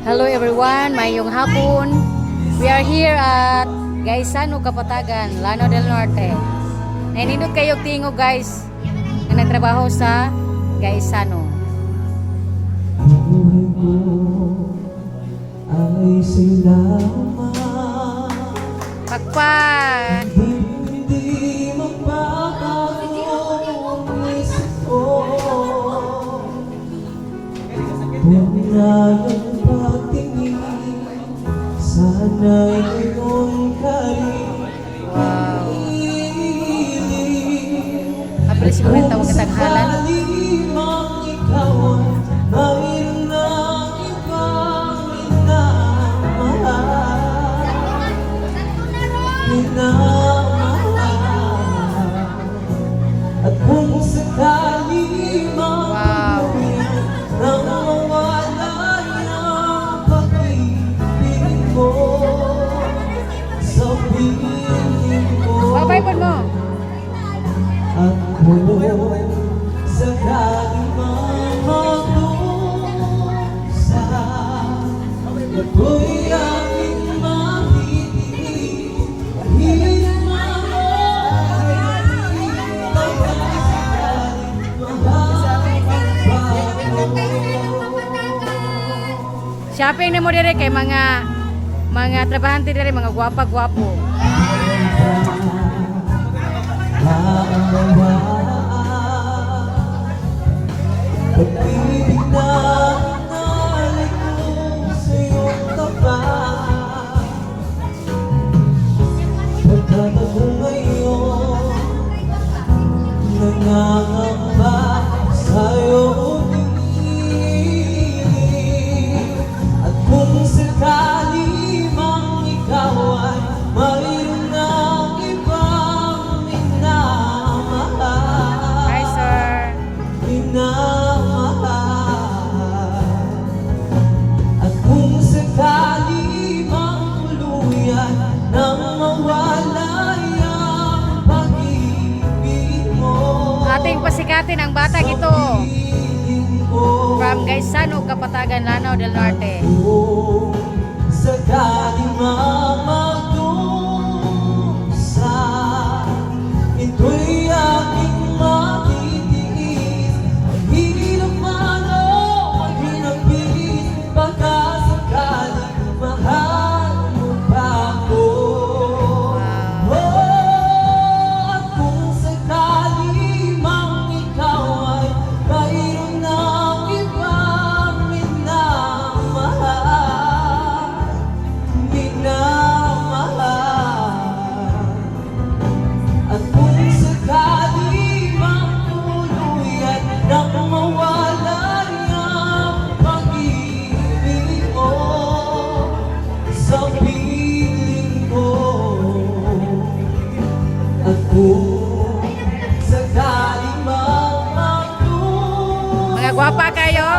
Hello everyone, mayong hapon. We are here at Gaisano, Kapatagan, Lanao del Norte. Naninod kayo tingog guys na nagtrabaho sa Gaisano. Buhay ko ay salamat. Pakpak! Hindi magbabago ang isip ko. Huwag na yung pagtingin, sana'y iyong karin. Wow! Apel si Kuwenta, huwag katanghalan. At kung sakali Wow! nang mawala yung pag-ibig mo sa piling ko. Babay po mo! At kung sakali mamatusa, ako'y aking mabibigay. Kahit Shopping na mo dire kay mga trabahante dire, mga gwapa-gwapo. pag-ibig na inalik ko sa iyong tapat. Pagkat ako ngayon nangangamba sa iyong piling. At kung sakali mang ikaw ay mayroon ng ibang minamahal, Hi sir! at kung sakali mang tuluyan nang mawala ang pag-ibig mo, Ating pasikatin ang batang ito piling ko. from Gaisano, Kapatagan, Lanao del Norte. Kung sakali mamatusa, ito'y aking matitiis. Maghirap man o maghinapis, baka sakali mahal mo pa ako. At kung sakali mang ikaw ay mayroon ng ibang minamahal, at kung sakali mang tuluyan nang mawala ang pag-ibig mo sa piling ko, at kung sakali mang magdusa, Mga gwapa kayo!